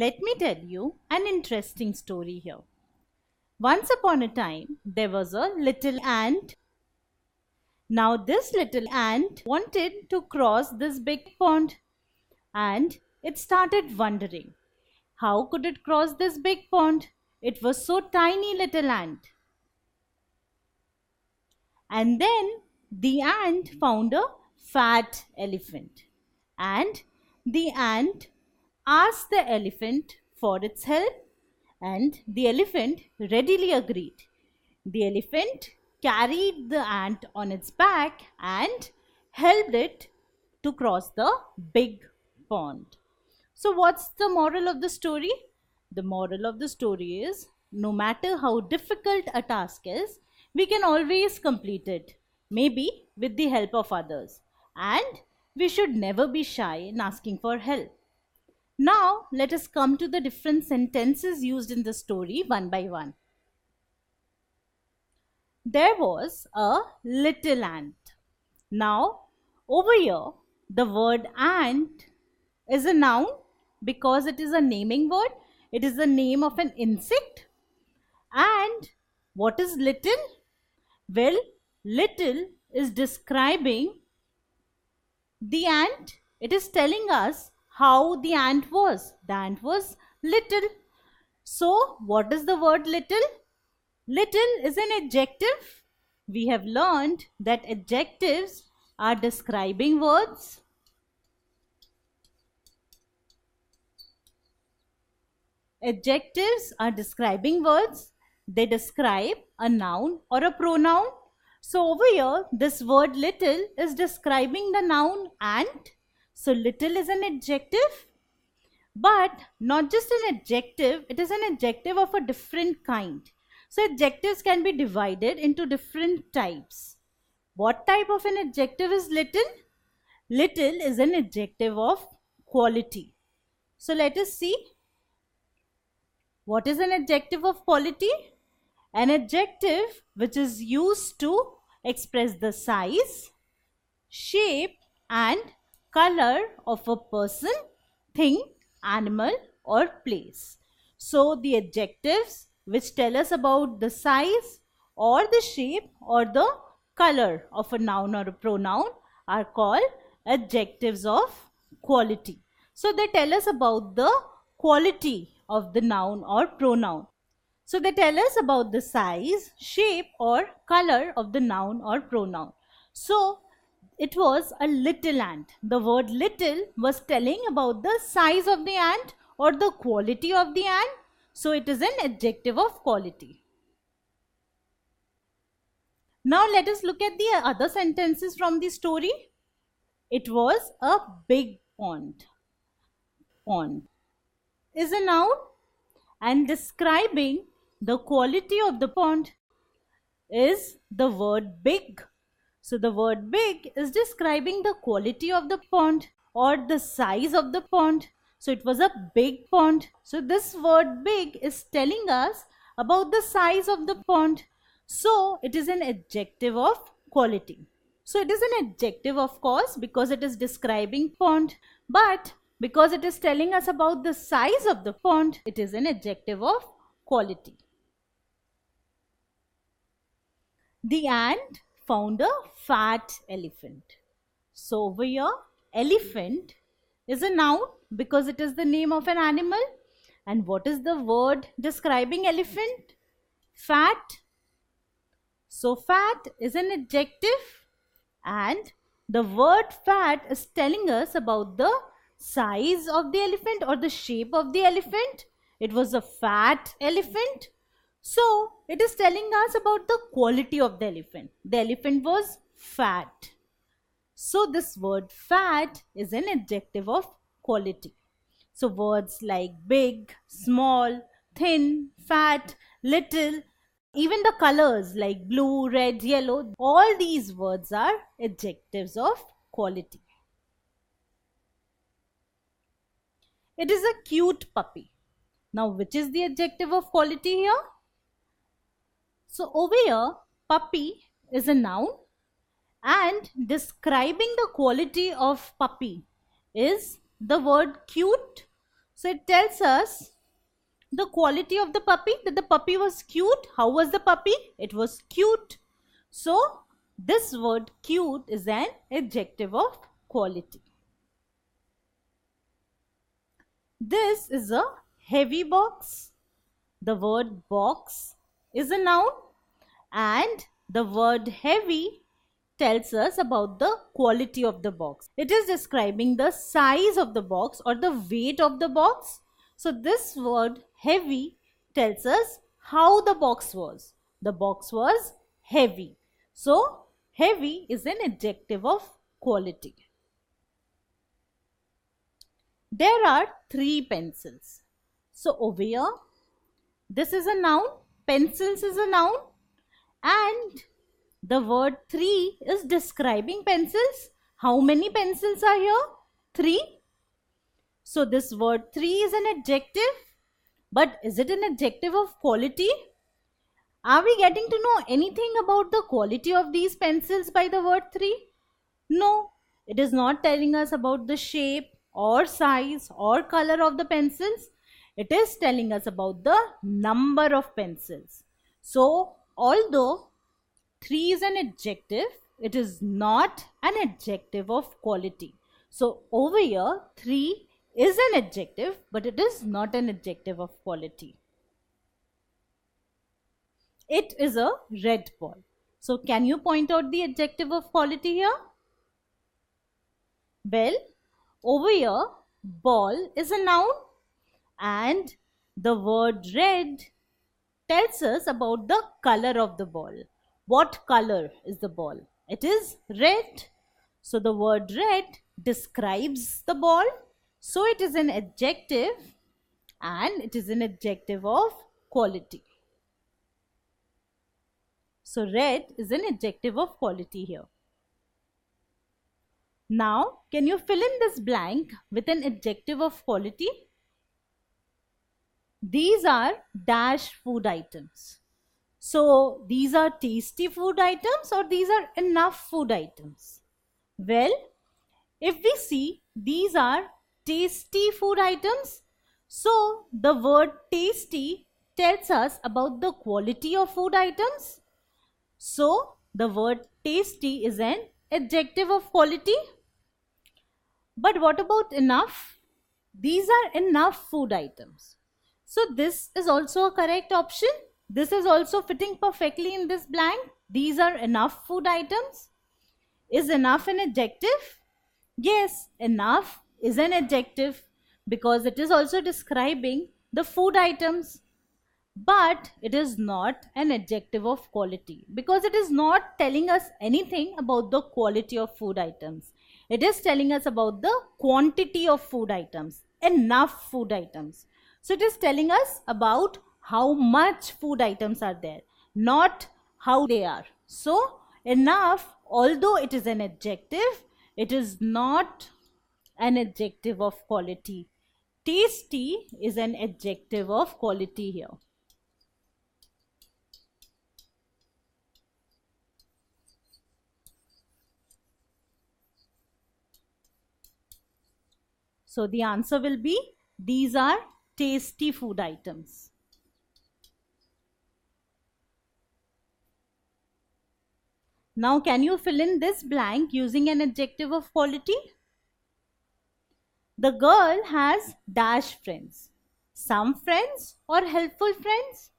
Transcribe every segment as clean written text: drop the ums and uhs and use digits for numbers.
let me tell you an interesting story here. Once upon a time, there was a little ant. Now, this little ant wanted to cross this big pond, and it started wondering, how could it cross this big pond? It was so tiny, little ant. And then the ant found a fat elephant, and the ant asked the elephant for its help, and the elephant readily agreed. The elephant carried the ant on its back and helped it to cross the big pond. So, what's the moral of the story? The moral of the story is no matter how difficult a task is, we can always complete it, maybe with the help of others. And we should never be shy in asking for help. Now, let us come to the different sentences used in the story one by one. There was a little ant. Now, over here, the word ant is a noun because it is a naming word. It is the name of an insect. And what is little? Well, little is describing the ant. It is telling us how the ant was. The ant was little. So, what is the word little? Little is an adjective. We have learned that adjectives are describing words. Adjectives are describing words. They describe a noun or a pronoun. So over here, this word little is describing the noun ant. So little is an adjective. But not just an adjective, it is an adjective of a different kind. So adjectives can be divided into different types. What type of an adjective is little? Little is an adjective of quality. So let us see. What is an adjective of quality? An adjective which is used to express the size, shape and color of a person, thing, animal or place. So the adjectives which tell us about the size or the shape or the color of a noun or a pronoun are called adjectives of quality. So they tell us about the quality of the noun or pronoun. So they tell us about the size, shape or color of the noun or pronoun. So it was a little ant. The word little was telling about the size of the ant or the quality of the ant. So it is an adjective of quality. Now let us look at the other sentences from the story. It was a big pond. Pond is a noun and describing the quality of the pond is the word big. So the word big is describing the quality of the pond or the size of the pond. So it was a big pond. So this word big is telling us about the size of the pond. So it is an adjective of quality. So it is an adjective of course because it is describing pond, but because it is telling us about the size of the pond, it is an adjective of quality. The ant found a fat elephant. So over here, elephant is a noun because it is the name of an animal. And what is the word describing elephant? Fat. So fat is an adjective and the word fat is telling us about the size of the elephant or the shape of the elephant. It was a fat elephant. So it is telling us about the quality of the elephant. The elephant was fat. So this word fat is an adjective of quality. So words like big, small, thin, fat, little, even the colors like blue, red, yellow, all these words are adjectives of quality. It is a cute puppy. Now which is the adjective of quality here? So over here, puppy is a noun and describing the quality of puppy is the word cute. So it tells us the quality of the puppy, that the puppy was cute. How was the puppy? It was cute. So this word cute is an adjective of quality. This is a heavy box. The word box is a noun, and the word heavy tells us about the quality of the box. It is describing the size of the box or the weight of the box. So this word heavy tells us how the box was. The box was heavy. So heavy is an adjective of quality. There are 3 pencils. So over here, this is a noun, pencils is a noun, and the word 3 is describing pencils. How many pencils are here? 3. So this word 3 is an adjective, but is it an adjective of quality? Are we getting to know anything about the quality of these pencils by the word 3? No, it is not telling us about the shape or size or color of the pencils. It is telling us about the number of pencils. So, although 3 is an adjective, it is not an adjective of quality. So, over here, 3 is an adjective, but it is not an adjective of quality. It is a red ball. So, can you point out the adjective of quality here? Well, over here, ball is a noun, and the word red tells us about the color of the ball. What color is the ball? It is red. So the word red describes the ball. So it is an adjective, and it is an adjective of quality. So red is an adjective of quality here. Now, can you fill in this blank with an adjective of quality? These are dash food items. So, these are tasty food items, or these are enough food items? Well, if we see, these are tasty food items. So, the word tasty tells us about the quality of food items. So, the word tasty is an adjective of quality. But what about enough? These are enough food items. So this is also a correct option. This is also fitting perfectly in this blank. These are enough food items. Is enough an adjective? Yes, enough is an adjective because it is also describing the food items. But it is not an adjective of quality because it is not telling us anything about the quality of food items. It is telling us about the quantity of food items, enough food items. So it is telling us about how much food items are there, not how they are. So enough, although it is an adjective, it is not an adjective of quality. Tasty is an adjective of quality here. So the answer will be, these are tasty food items. Now can you fill in this blank using an adjective of quality? The girl has dash friends. Some friends or helpful friends?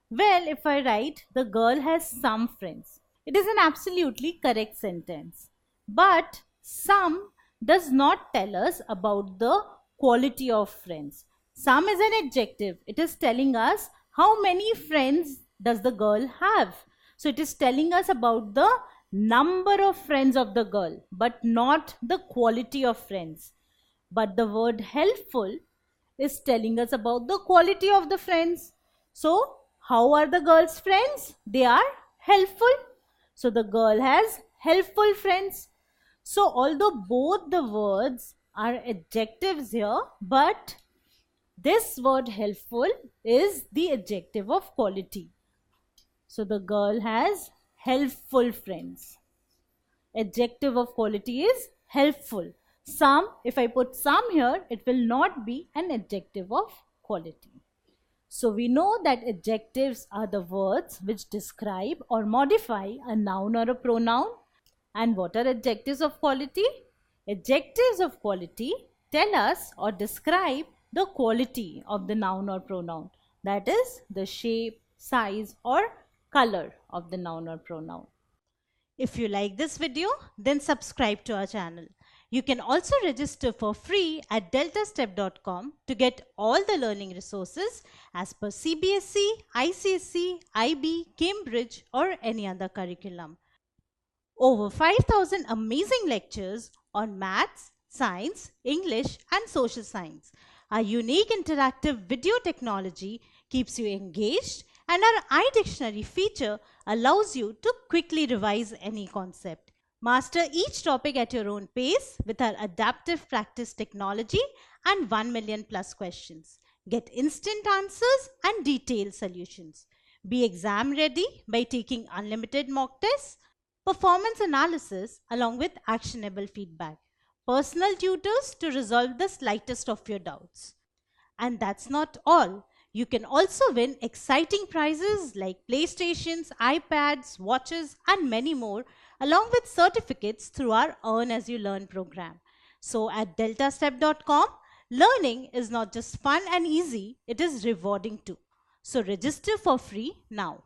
Well, if I write, the girl has some friends, it is an absolutely correct sentence. But some does not tell us about the quality of friends. Some is an adjective. It is telling us how many friends does the girl have. So it is telling us about the number of friends of the girl, but not the quality of friends. But the word helpful is telling us about the quality of the friends. So how are the girl's friends? They are helpful. So the girl has helpful friends. So although both the words are adjectives here, but this word helpful is the adjective of quality. So the girl has helpful friends. Adjective of quality is helpful. Some, if I put some here, it will not be an adjective of quality. So we know that adjectives are the words which describe or modify a noun or a pronoun. And what are adjectives of quality? Adjectives of quality tell us or describe the quality of the noun or pronoun. That is the shape, size or color of the noun or pronoun. If you like this video, then subscribe to our channel. You can also register for free at deltastep.com to get all the learning resources as per CBSE, ICSE, IB, Cambridge or any other curriculum. Over 5,000 amazing lectures on maths, science, English and social science. Our unique interactive video technology keeps you engaged and our iDictionary feature allows you to quickly revise any concept. Master each topic at your own pace with our adaptive practice technology and 1 million plus questions. Get instant answers and detailed solutions. Be exam ready by taking unlimited mock tests, performance analysis along with actionable feedback, personal tutors to resolve the slightest of your doubts. And that's not all. You can also win exciting prizes like PlayStations, iPads, watches, and many more, along with certificates through our Earn As You Learn program. So at deltastep.com, learning is not just fun and easy, it is rewarding too. So register for free now.